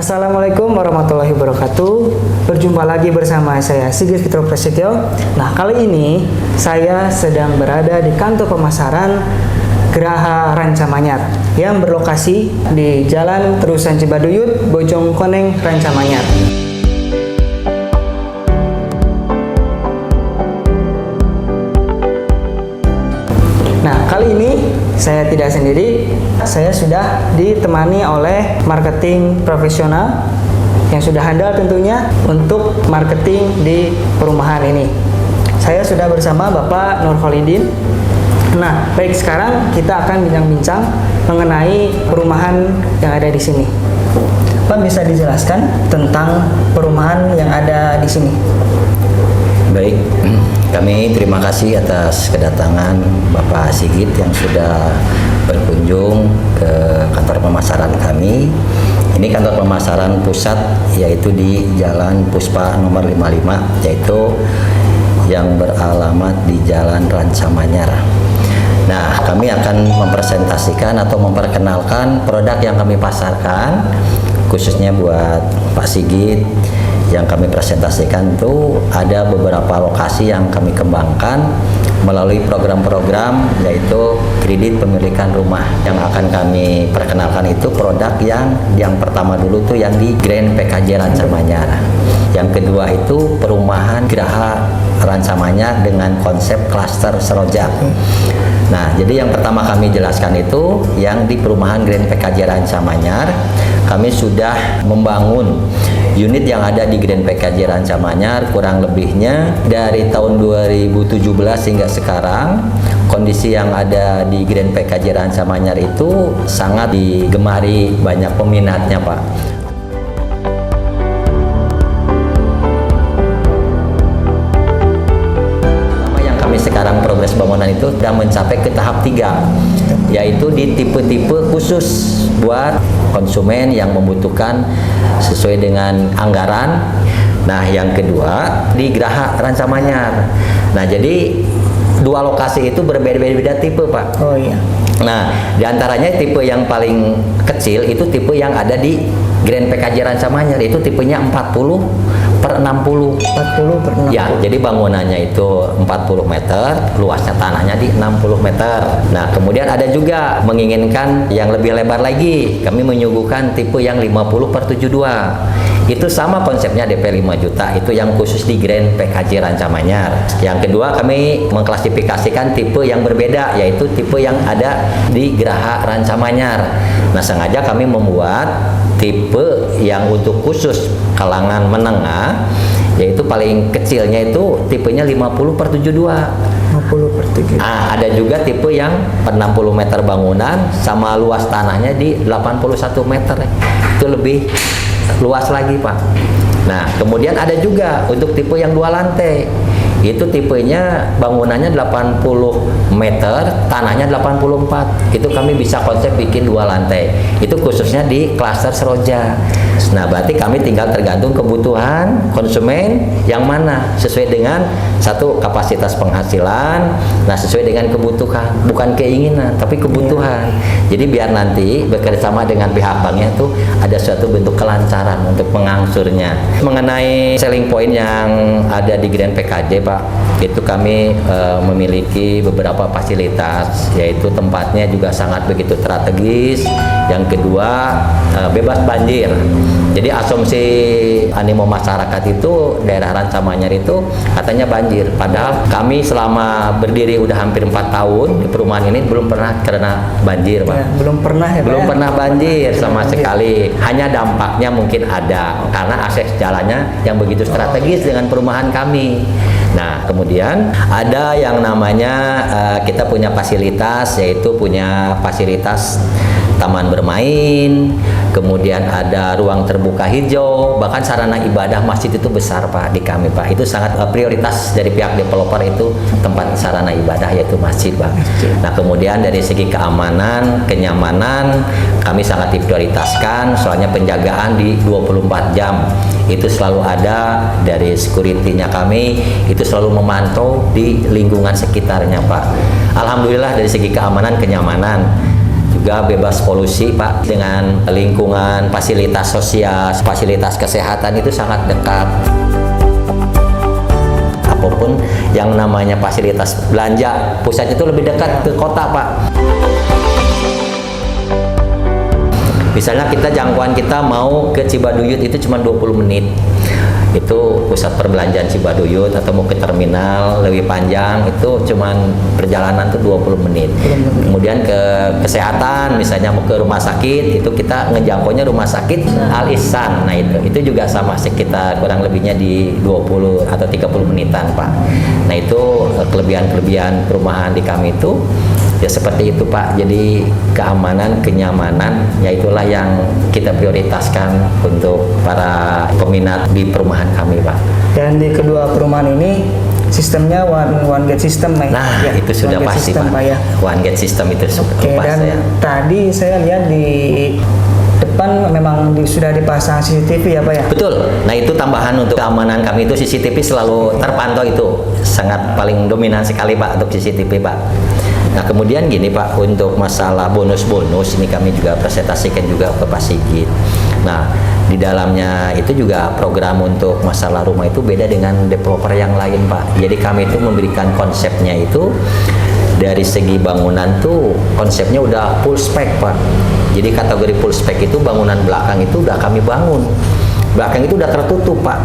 Assalamualaikum warahmatullahi wabarakatuh. Berjumpa lagi bersama saya Sigit Fitro Prasetyo. Nah, kali ini saya sedang berada di kantor pemasaran Geraha Rancamanyar yang berlokasi di Jalan Terusan Cibaduyut, Bojongkoneng, Rancamanyar. Nah, kali ini saya tidak sendiri, saya sudah ditemani oleh marketing profesional yang sudah handal tentunya untuk marketing di perumahan ini. Saya sudah bersama Bapak Nur Kholidin. Nah, baik, sekarang kita akan bincang-bincang mengenai perumahan yang ada di sini. Pak, bisa dijelaskan tentang perumahan yang ada di sini? Baik, kami terima kasih atas kedatangan Bapak Sigit yang sudah berkunjung ke kantor pemasaran kami. Ini kantor pemasaran pusat, yaitu di Jalan Puspa nomor 55, yaitu yang beralamat di Jalan Rancamanyar. Nah, kami akan mempresentasikan atau memperkenalkan produk yang kami pasarkan, khususnya buat Pak Sigit. Yang kami presentasikan itu ada beberapa lokasi yang kami kembangkan melalui program-program, yaitu kredit pemilikan rumah. Yang akan kami perkenalkan itu produk yang pertama dulu tuh yang di Grand PKJ Rancamanyar. Yang kedua itu perumahan Geraha Rancamanyar dengan konsep klaster Seroja. Nah, jadi yang pertama kami jelaskan itu yang di perumahan Grand PKJ Rancamanyar. Kami sudah membangun unit yang ada di Grand PKJ Rancamanyar kurang lebihnya dari tahun 2017 hingga sekarang. Kondisi yang ada di Grand PKJ Rancamanyar itu sangat digemari banyak peminatnya, Pak. Yang kami sekarang progres bangunan itu sudah mencapai ke tahap 3, yaitu di tipe-tipe khusus buat konsumen yang membutuhkan sesuai dengan anggaran. Nah, yang kedua di Geraha Rancamanyar. Nah, jadi dua lokasi itu berbeda-beda tipe, Pak. Oh iya. Nah, diantaranya tipe yang paling kecil itu tipe yang ada di Grand PKJ Rancamanyar, itu tipenya 40/60. 40/60. Ya, jadi bangunannya itu 40 meter, luasnya tanahnya di 60 meter. Nah, kemudian ada juga menginginkan yang lebih lebar lagi. Kami menyuguhkan tipe yang 50/72. Itu sama konsepnya DP 5 juta, itu yang khusus di Grand PKJ Rancamanyar. Yang kedua, kami mengklasifikasikan tipe yang berbeda, yaitu tipe yang ada di Geraha Rancamanyar. Nah, sengaja kami membuat tipe yang untuk khusus kalangan menengah, yaitu paling kecilnya itu tipenya 50/72. 50/72. Nah, ada juga tipe yang 60 meter bangunan sama luas tanahnya di 81 meter. Itu lebih luas lagi, Pak. Nah, kemudian ada juga untuk tipe yang 2 lantai. Itu tipenya bangunannya 80 meter, tanahnya 84. Itu kami bisa konsep bikin 2 lantai. Itu khususnya di klaster Seroja. Nah, berarti kami tinggal tergantung kebutuhan konsumen yang mana sesuai dengan satu kapasitas penghasilan. Nah, sesuai dengan kebutuhan, bukan keinginan tapi kebutuhan. Jadi biar nanti bekerjasama dengan pihak banknya itu ada suatu bentuk kelancaran untuk mengangsurnya. Mengenai selling point yang ada di Grand PKJ, Pak, itu kami memiliki beberapa fasilitas, yaitu tempatnya juga sangat begitu strategis. Yang kedua, bebas banjir. Jadi asumsi animo masyarakat itu daerah Rancamanyar itu katanya banjir, padahal kami selama berdiri udah hampir 4 tahun di perumahan ini belum pernah kena banjir, Pak. Ya, belum pernah ya, Pak. Belum pernah banjir sama sekali. Hanya dampaknya mungkin ada karena akses jalannya yang begitu strategis dengan perumahan kami. Nah, kemudian ada yang namanya kita punya fasilitas, yaitu punya fasilitas taman bermain, kemudian ada ruang terbuka hijau, bahkan sarana ibadah masjid itu besar, Pak, di kami, Pak. Itu sangat prioritas dari pihak developer, itu tempat sarana ibadah yaitu masjid, Pak. Nah, kemudian dari segi keamanan, kenyamanan kami sangat diprioritaskan, soalnya penjagaan di 24 jam. Itu selalu ada dari security-nya kami, itu selalu memantau di lingkungan sekitarnya, Pak. Alhamdulillah dari segi keamanan, kenyamanan juga bebas polusi Pak, dengan lingkungan, fasilitas sosial, fasilitas kesehatan itu sangat dekat. Apapun yang namanya fasilitas belanja pusat itu lebih dekat ke kota Pak. Misalnya jangkauan kita mau ke Cibaduyut itu cuma 20 menit. Itu pusat perbelanjaan Cibaduyut, atau mau ke terminal lebih panjang itu cuman perjalanan tuh 20 menit. Kemudian ke kesehatan, misalnya mau ke rumah sakit, itu kita ngejangkaunya rumah sakit Al Ihsan. Nah itu juga sama sekitar kurang lebihnya di 20 atau 30 menitan Pak. Nah itu kelebihan-kelebihan perumahan di kami itu ya seperti itu Pak. Jadi keamanan, kenyamanan, ya itulah yang kita prioritaskan untuk para peminat di perumahan kami Pak. Dan di kedua perumahan ini sistemnya one gate system Pak. Nah ya, itu sudah pasti system, Pak. Ya. One gate system itu pas ya. Tadi saya lihat di depan memang sudah dipasang CCTV ya Pak ya? Betul. Nah itu tambahan untuk keamanan kami itu CCTV selalu terpantau, itu sangat paling dominan sekali Pak untuk CCTV Pak. Nah kemudian gini Pak, untuk masalah bonus-bonus ini kami juga presentasikan juga ke Pak Sigit. Nah di dalamnya itu juga program untuk masalah rumah itu beda dengan developer yang lain Pak. Jadi kami itu memberikan konsepnya itu dari segi bangunan tuh konsepnya udah full spec Pak. Jadi kategori full spec itu bangunan belakang itu udah kami bangun. Belakang itu udah tertutup Pak.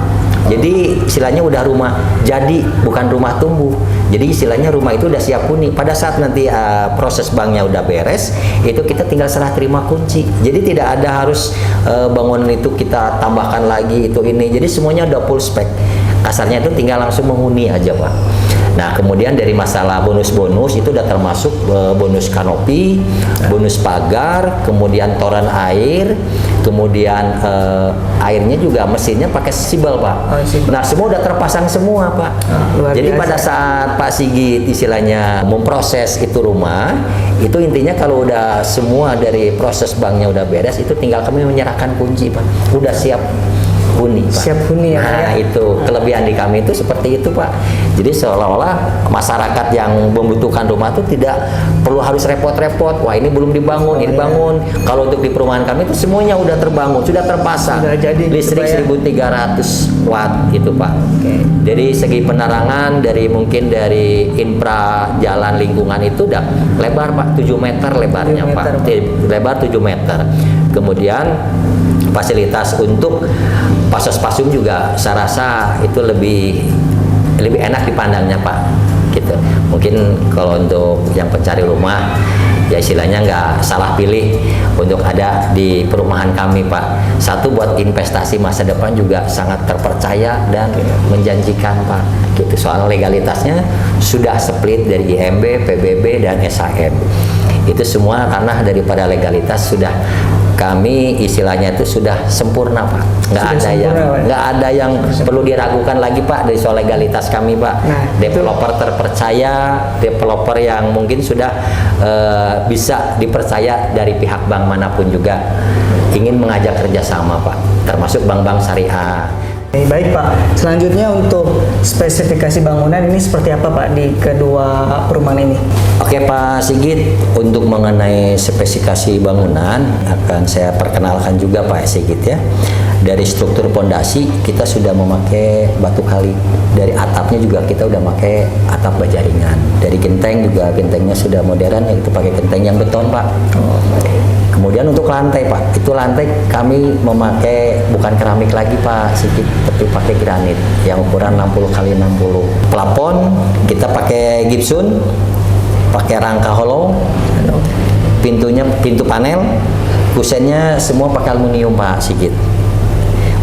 Jadi istilahnya udah rumah jadi, bukan rumah tumbuh. Jadi istilahnya rumah itu udah siap huni. Pada saat nanti proses banknya udah beres, itu kita tinggal serah terima kunci. Jadi tidak ada harus bangunan itu kita tambahkan lagi itu ini. Jadi semuanya udah full spec. Kasarnya itu tinggal langsung menghuni aja Pak. Nah kemudian dari masalah bonus-bonus itu udah termasuk bonus kanopi, bonus pagar, kemudian toren air, kemudian airnya juga mesinnya pakai sibel Pak. Nah semua udah terpasang semua Pak. Jadi pada saat Pak Sigit istilahnya memproses itu rumah, itu intinya kalau udah semua dari proses banknya udah beres, itu tinggal kami menyerahkan kunci Pak. Udah siap huni Pak. Siap huni ya. Nah itu kelebihan di kami itu seperti itu Pak. Jadi seolah-olah masyarakat yang membutuhkan rumah itu tidak perlu harus repot-repot. Wah ini belum dibangun, ini bangun. Kalau untuk di perumahan kami itu semuanya udah terbangun, sudah terpasang. Sudah jadi listrik 1300 watt itu Pak. Jadi segi penerangan mungkin dari infra jalan lingkungan itu udah lebar Pak, 7 meter lebarnya 7 meter, Pak. Lebar 7 meter. Kemudian fasilitas untuk pasos-pasum juga saya rasa itu lebih enak dipandangnya Pak gitu. Mungkin kalau untuk yang pencari rumah ya istilahnya nggak salah pilih untuk ada di perumahan kami Pak. Satu buat investasi masa depan juga sangat terpercaya dan menjanjikan Pak gitu. Soal legalitasnya sudah split dari IMB, PBB dan SHM. Itu semua karena daripada legalitas sudah kami istilahnya itu sudah sempurna Pak. Nggak ada yang perlu diragukan lagi Pak dari soal legalitas kami Pak. Nah, developer terpercaya, developer yang mungkin sudah bisa dipercaya dari pihak bank manapun juga ingin mengajak kerjasama Pak, termasuk bank-bank syariah. Baik Pak, selanjutnya untuk spesifikasi bangunan ini seperti apa Pak di kedua perumahan ini? Oke Pak Sigit, untuk mengenai spesifikasi bangunan akan saya perkenalkan juga Pak Sigit ya. Dari struktur pondasi kita sudah memakai batu kali, dari atapnya juga kita udah pakai atap bajaringan. Dari genteng juga gentengnya sudah modern, yaitu pakai genteng yang beton Pak. Kemudian untuk lantai Pak, itu lantai kami memakai bukan keramik lagi Pak Sigit, tapi pakai granit yang ukuran 60 x 60. Plafon kita pakai gipsun, pakai rangka hollow, pintunya pintu panel, kusennya semua pakai aluminium Pak Sigit.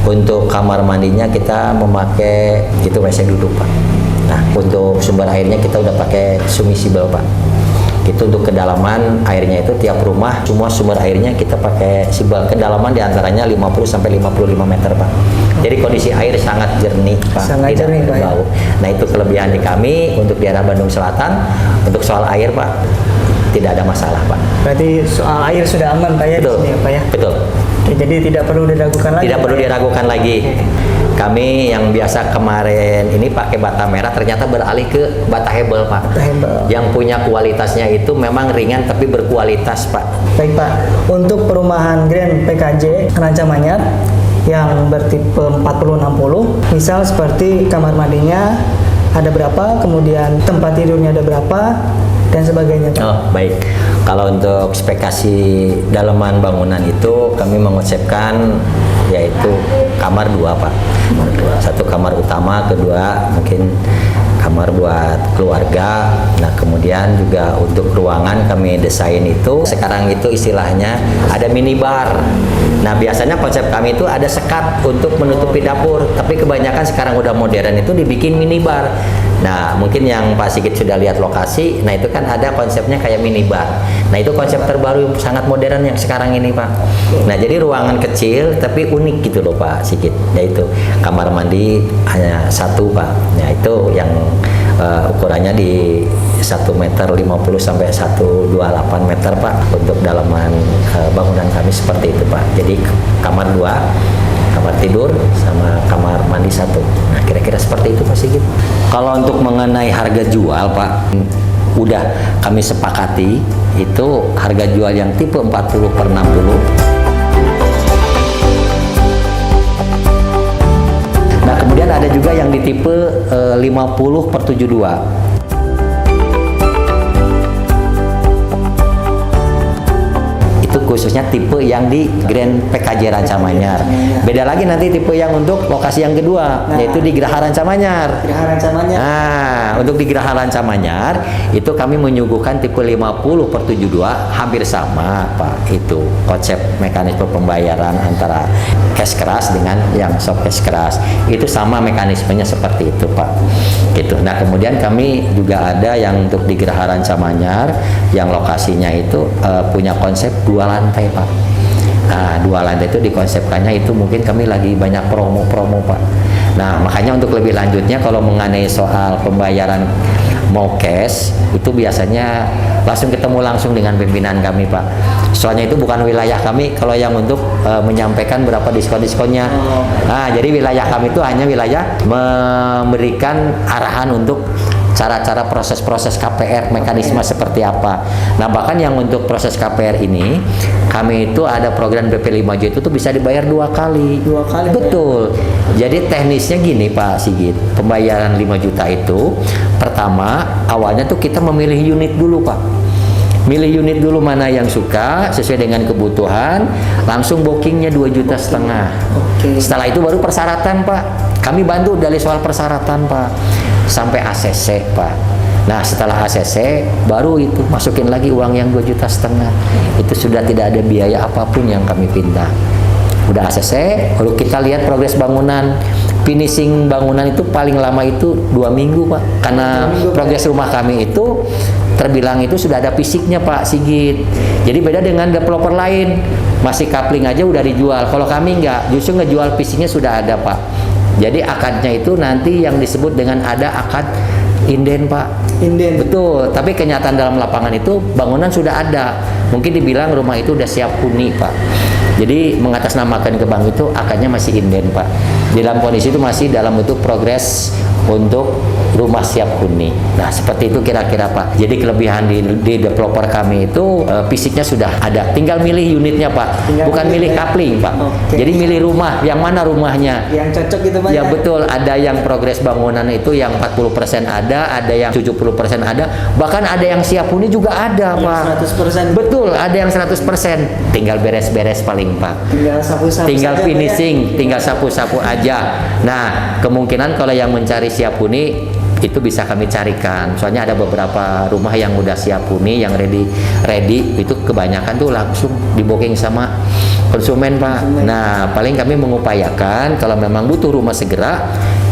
Untuk kamar mandinya kita memakai itu WC duduk Pak. Nah untuk sumber airnya kita udah pakai submersible Pak. Itu untuk kedalaman airnya itu tiap rumah semua sumber airnya kita pakai sibel, kedalaman diantaranya 50 sampai 55 meter Pak. Jadi kondisi air sangat jernih Pak, sangat tidak jernih, berbau. Nah itu kelebihan di kami untuk daerah Bandung Selatan. Untuk soal air Pak tidak ada masalah Pak. Berarti soal air sudah aman Pak ya? Betul. Di sini, Pak ya? Betul. Oke, jadi tidak perlu diragukan lagi. Tidak perlu diragukan lagi. Kami yang biasa kemarin ini pakai bata merah ternyata beralih ke bata hebel, Pak. Bata hebel. Yang punya kualitasnya itu memang ringan tapi berkualitas, Pak. Baik Pak, untuk perumahan Grand PKJ Rancamanyar yang bertipe 40-60, misal seperti kamar mandinya ada berapa, kemudian tempat tidurnya ada berapa, dan sebagainya Pak. Oh, baik. Kalau untuk spesifikasi dalaman bangunan itu kami mengonsepkan yaitu kamar 2, Pak. Satu kamar utama, kedua mungkin kamar buat keluarga. Nah, kemudian juga untuk ruangan kami desain itu sekarang itu istilahnya ada minibar. Nah, biasanya konsep kami itu ada sekat untuk menutupi dapur, tapi kebanyakan sekarang udah modern itu dibikin minibar. Nah, mungkin yang Pak Sigit sudah lihat lokasi, nah itu kan ada konsepnya kayak minibar. Nah, itu konsep terbaru yang sangat modern yang sekarang ini, Pak. Nah, jadi ruangan kecil tapi unik gitu loh, Pak Sigit. Yaitu kamar mandi hanya 1, Pak. Nah, itu yang ukurannya di 1,50 meter sampai 1,28 meter, Pak. Untuk dalaman bangunan kami seperti itu, Pak. Jadi kamar 2, kamar tidur sama kamar mandi 1. Nah, kira-kira seperti itu, Pak Sigit. Kalau untuk mengenai harga jual, Pak, udah kami sepakati itu harga jual yang tipe 40/60. Nah, kemudian ada juga yang di tipe 50/72. Itu khususnya tipe yang di Grand PKJ Rancamanyar. Beda lagi nanti tipe yang untuk lokasi yang kedua, yaitu di Geraha Rancamanyar. Geraha Rancamanyar. Nah, untuk di Geraha Rancamanyar itu kami menyuguhkan tipe 50/72 hampir sama, Pak. Itu konsep mekanisme pembayaran antara cash keras dengan yang soft cash keras. Itu sama mekanismenya seperti itu, Pak. Gitu. Nah, kemudian kami juga ada yang untuk di Geraha Rancamanyar yang lokasinya itu punya konsep 2 lantai, Pak. Nah, 2 lantai itu dikonsepkannya itu mungkin kami lagi banyak promo-promo, Pak. Nah, makanya untuk lebih lanjutnya kalau mengenai soal pembayaran mau cash itu biasanya langsung ketemu langsung dengan pimpinan kami, Pak. Soalnya itu bukan wilayah kami kalau yang untuk menyampaikan berapa diskon-diskonnya. Nah, jadi wilayah kami itu hanya wilayah memberikan arahan untuk cara-cara proses-proses KPR, mekanisme seperti apa. Nah, bahkan yang untuk proses KPR ini kami itu ada program BP 5J itu tuh bisa dibayar 2 kali. 2 kali. Betul. Jadi teknisnya gini, Pak Sigit. Pembayaran 5 juta itu pertama awalnya tuh kita memilih unit dulu, Pak. Milih unit dulu mana yang suka sesuai dengan kebutuhan, langsung bookingnya 2,5 juta. Oke. Setelah itu baru persyaratan, Pak. Kami bantu dari soal persyaratan, Pak, sampai ACC, Pak. Nah, setelah ACC baru itu masukin lagi uang yang 2,5 juta. Itu sudah tidak ada biaya apapun yang kami pinta. Udah ACC, baru kita lihat progres bangunan. Finishing bangunan itu paling lama itu 2 minggu, Pak. Karena progres rumah kami itu terbilang itu sudah ada fisiknya, Pak Sigit. Jadi beda dengan developer lain, masih coupling aja udah dijual. Kalau kami enggak, justru ngejual fisiknya sudah ada, Pak. Jadi akadnya itu nanti yang disebut dengan ada akad inden, Pak. Inden. Betul, tapi kenyataan dalam lapangan itu bangunan sudah ada. Mungkin dibilang rumah itu udah siap huni, Pak. Jadi mengatasnamakan ke bank itu akadnya masih inden, Pak. Di dalam kondisi itu masih dalam bentuk progres untuk rumah siap huni. Nah, seperti itu kira-kira, Pak. Jadi kelebihan di developer kami itu fisiknya sudah ada. Tinggal milih unitnya, Pak. Bukan milih coupling, Pak. Oke. Jadi milih rumah, yang mana rumahnya. Yang cocok gitu, Pak. Ya betul, ada yang progres bangunan itu yang 40% ada yang 70% ada, bahkan ada yang siap huni juga ada, Pak. 100%. Betul, ada yang 100%. Tinggal beres-beres paling, Pak. Tinggal sapu-sapu. Tinggal saja, Pak, ya. finishing, tinggal sapu-sapu aja. Nah, kemungkinan kalau yang mencari siap huni itu bisa kami carikan. Soalnya ada beberapa rumah yang udah siap huni, yang ready itu kebanyakan tuh langsung di booking sama konsumen, Pak. Nah, paling kami mengupayakan kalau memang butuh rumah segera,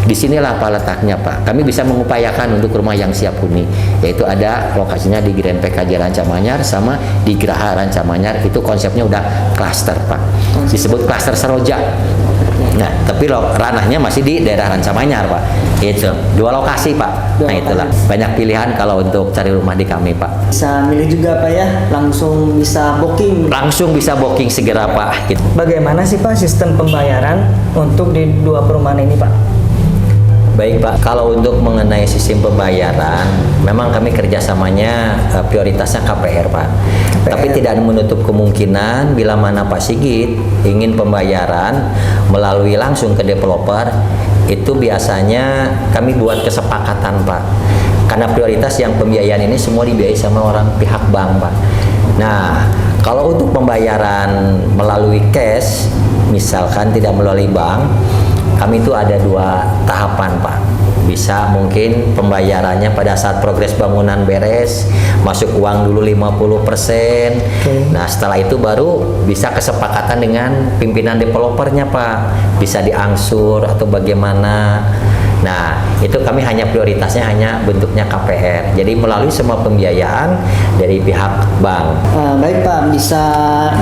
disinilah Pak letaknya, Pak. Kami bisa mengupayakan untuk rumah yang siap huni, yaitu ada lokasinya di Grand PKJ Rancamanyar sama di Geraha Rancamanyar. Itu konsepnya udah klaster, Pak. Disebut klaster Seroja. Nah, tapi ranahnya masih di daerah Rancamanyar, Pak. Itu 2 lokasi, Pak. Dua Nah, itulah lokasi. banyak pilihan kalau untuk cari rumah di kami, Pak. Bisa milih juga Pak ya, langsung bisa booking. Langsung bisa booking segera, Pak. Gitu. Bagaimana sih Pak sistem pembayaran untuk di 2 perumahan ini Pak? Baik, Pak, kalau untuk mengenai sistem pembayaran, memang kami kerjasamanya prioritasnya KPR, Pak. Tapi tidak menutup kemungkinan bila mana Pak Sigit ingin pembayaran melalui langsung ke developer, itu biasanya kami buat kesepakatan, Pak. Karena prioritas yang pembiayaan ini semua dibiayai sama orang pihak bank, Pak. Nah, kalau untuk pembayaran melalui cash, misalkan tidak melalui bank, kami itu ada 2 tahapan, Pak. Bisa mungkin pembayarannya pada saat progres bangunan beres, masuk uang dulu 50%. Nah, setelah itu baru bisa kesepakatan dengan pimpinan developernya, Pak. Bisa diangsur atau bagaimana. Nah, itu kami hanya prioritasnya hanya bentuknya KPR. Jadi melalui semua pembiayaan dari pihak bank. Baik Pak, bisa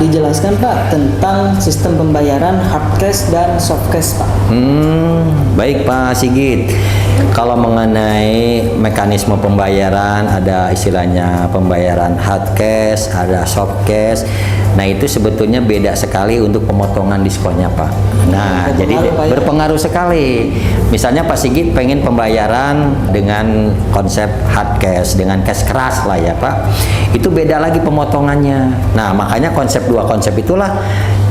dijelaskan Pak tentang sistem pembayaran hard cash dan soft cash Pak? Baik Pak Sigit. Kalau mengenai mekanisme pembayaran, ada istilahnya pembayaran hard cash, ada soft cash. Nah, itu sebetulnya beda sekali untuk pemotongan diskonnya, Pak. Nah, jadi berpengaruh sekali. Misalnya Pak Sigit pengen pembayaran dengan konsep hard cash, dengan cash keras lah ya, Pak. Itu beda lagi pemotongannya. Nah, makanya 2 konsep itulah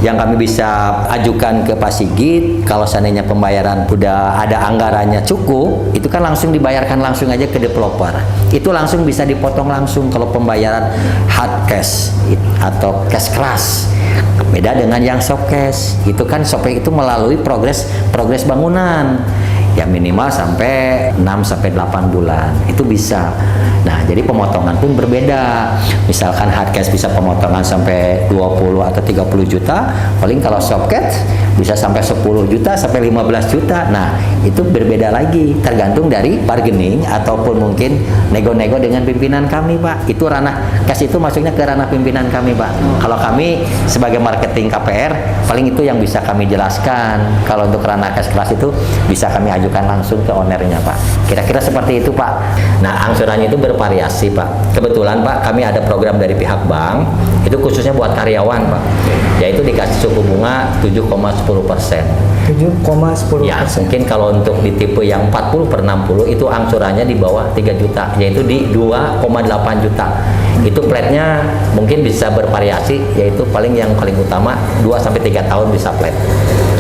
yang kami bisa ajukan ke Pak Sigit. Kalau seandainya pembayaran udah ada anggarannya cukup, itu kan langsung dibayarkan langsung aja ke developer. Itu langsung bisa dipotong langsung kalau pembayaran hard cash atau cash keras. Beda dengan yang soft cash. Itu kan soft cash itu melalui progres bangunan. Ya minimal sampai 6-8 bulan. Itu bisa. Nah, jadi pemotongan pun berbeda. Misalkan hard cash bisa pemotongan sampai 20 atau 30 juta, paling kalau soft cash bisa sampai 10 juta sampai 15 juta. Nah, itu berbeda lagi, tergantung dari bargaining ataupun mungkin nego-nego dengan pimpinan kami, Pak. Itu ranah cash itu masuknya ke ranah pimpinan kami, Pak. Kalau kami sebagai marketing KPR, paling itu yang bisa kami jelaskan. Kalau untuk ranah cash keras itu bisa kami ajukan langsung ke ownernya, Pak. Kira-kira seperti itu, Pak. Nah, angsurannya itu bervariasi, Pak. Kebetulan, Pak, kami ada program dari pihak bank, itu khususnya buat karyawan, Pak. Yaitu dikasih suku bunga 7,10%. 7,10%. Ya, mungkin kalau untuk di tipe yang 40/60 itu angsurannya di bawah 3 juta, yaitu di 2,8 juta. Itu flatnya mungkin bisa bervariasi, yaitu yang paling utama 2-3 tahun bisa flat.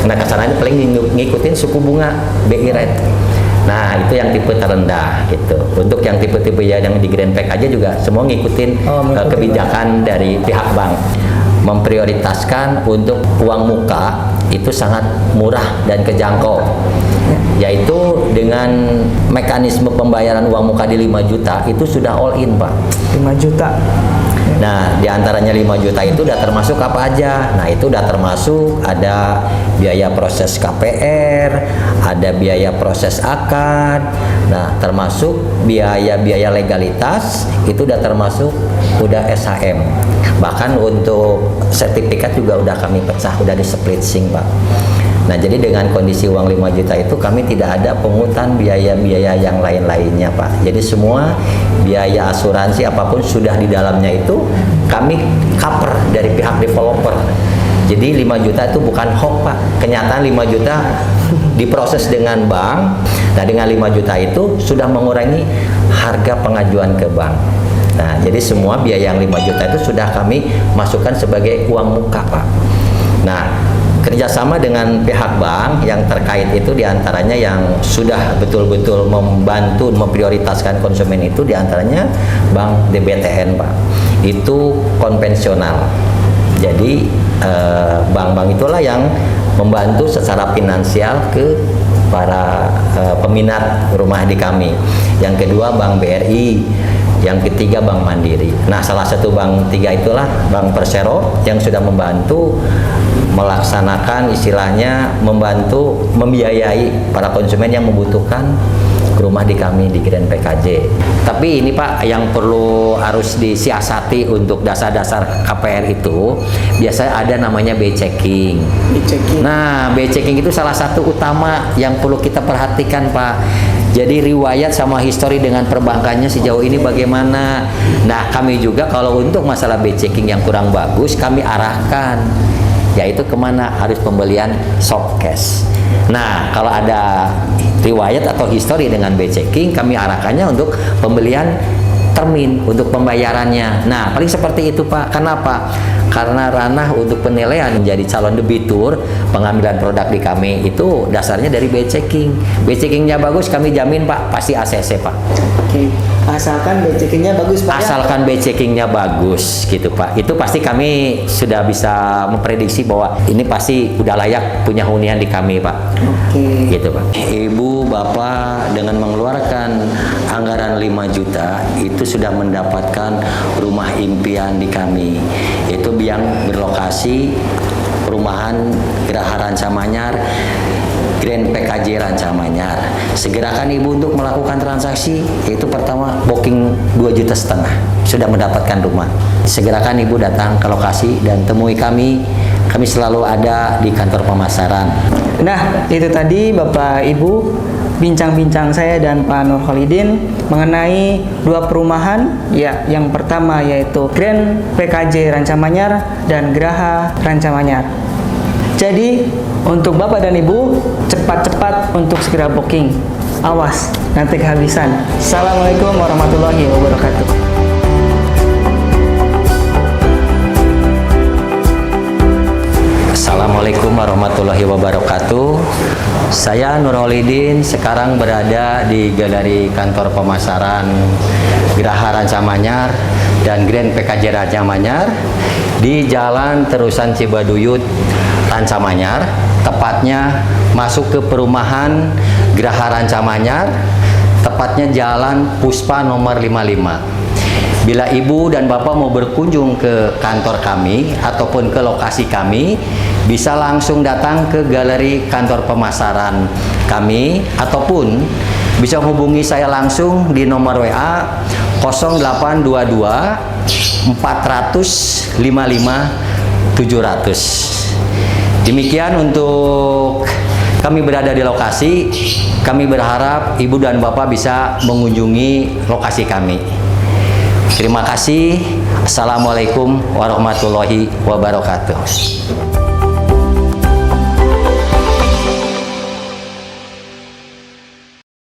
Nah, kasarannya paling ngikutin suku bunga BI rate. Nah, itu yang tipe terendah gitu. Untuk yang tipe-tipe yang di Grand Pack aja juga semua ngikutin kebijakan dari pihak bank. Memprioritaskan untuk uang muka itu sangat murah dan kejangkau. Yaitu dengan mekanisme pembayaran uang muka di 5 juta itu sudah all in, Pak. 5 juta. Nah, diantaranya 5 juta itu udah termasuk apa aja? Nah, itu udah termasuk ada biaya proses KPR, ada biaya proses akad, nah termasuk biaya-biaya legalitas, itu udah termasuk udah SHM. Bahkan untuk sertifikat juga udah kami pecah, udah di splitsing, Pak. Nah, jadi dengan kondisi uang 5 juta itu kami tidak ada pungutan biaya-biaya yang lain-lainnya, Pak. Jadi semua biaya asuransi apapun sudah di dalamnya itu kami cover dari pihak developer. Jadi 5 juta itu bukan hoax, Pak. Kenyataan 5 juta diproses dengan bank. Nah, dengan 5 juta itu sudah mengurangi harga pengajuan ke bank. Nah, jadi semua biaya yang 5 juta itu sudah kami masukkan sebagai uang muka, Pak. Nah, kerjasama dengan pihak bank yang terkait itu diantaranya yang sudah betul-betul membantu memprioritaskan konsumen itu diantaranya Bank DBTN, Pak. Itu konvensional. Jadi bank-bank itulah yang membantu secara finansial ke para peminat rumah di kami. Yang kedua Bank BRI, yang ketiga Bank Mandiri. Nah, salah satu bank 3 itulah Bank Persero yang sudah membantu melaksanakan istilahnya membantu membiayai para konsumen yang membutuhkan rumah di kami di Grand PKJ. Tapi ini Pak, yang perlu harus disiasati untuk dasar-dasar KPR itu biasanya ada namanya B-checking. Nah, B-checking itu salah satu utama yang perlu kita perhatikan Pak. Jadi riwayat sama histori dengan perbankannya sejauh ini bagaimana. Nah, kami juga kalau untuk masalah B-checking yang kurang bagus, kami arahkan, yaitu kemana? Harus pembelian soft cash. Nah, kalau ada riwayat atau histori dengan B-checking, kami arahkannya untuk pembelian termin untuk pembayarannya. Nah, paling seperti itu Pak. Kenapa? Karena ranah untuk penilaian menjadi calon debitur pengambilan produk di kami itu dasarnya dari B-checking. B-checkingnya bagus, kami jamin Pak, pasti ACC Pak. Oke, asalkan B-checkingnya bagus Pak. Asalkan B-checkingnya bagus gitu Pak. Itu pasti kami sudah bisa memprediksi bahwa ini pasti udah layak punya hunian di kami Pak. Oke. Gitu Pak. Ibu Bapak dengan mengeluarkan anggaran 5 juta itu sudah mendapatkan rumah impian di kami. Itu yang berlokasi perumahan Geraha Ranca Manyar, Grand PKJ Ranca Manyar. Segerakan Ibu untuk melakukan transaksi, yaitu pertama booking 2,5 juta sudah mendapatkan rumah. Segerakan Ibu datang ke lokasi dan temui kami. Kami selalu ada di kantor pemasaran. Nah, itu tadi Bapak Ibu bincang-bincang saya dan Pak Nurholidin mengenai dua perumahan, ya, yang pertama yaitu Grand PKJ Ranca Manyar dan Geraha Ranca Manyar. Jadi untuk Bapak dan Ibu cepat-cepat untuk segera booking. Awas, nanti kehabisan. Assalamualaikum warahmatullahi wabarakatuh. Assalamualaikum warahmatullahi wabarakatuh. Saya Nurholidin, sekarang berada di Galeri Kantor Pemasaran Geraha Ranca Manyar dan Grand PKJ Ranca Manyar di Jalan Terusan Cibaduyut Ranca Manyar, tepatnya masuk ke perumahan Geraha Ranca Manyar, tepatnya Jalan Puspa nomor 55. Bila Ibu dan Bapak mau berkunjung ke kantor kami ataupun ke lokasi kami, bisa langsung datang ke galeri kantor pemasaran kami ataupun bisa hubungi saya langsung di nomor WA 0822 400 55 700. Demikian untuk kami berada di lokasi. Kami berharap Ibu dan Bapak bisa mengunjungi lokasi kami. Terima kasih. Assalamualaikum warahmatullahi wabarakatuh.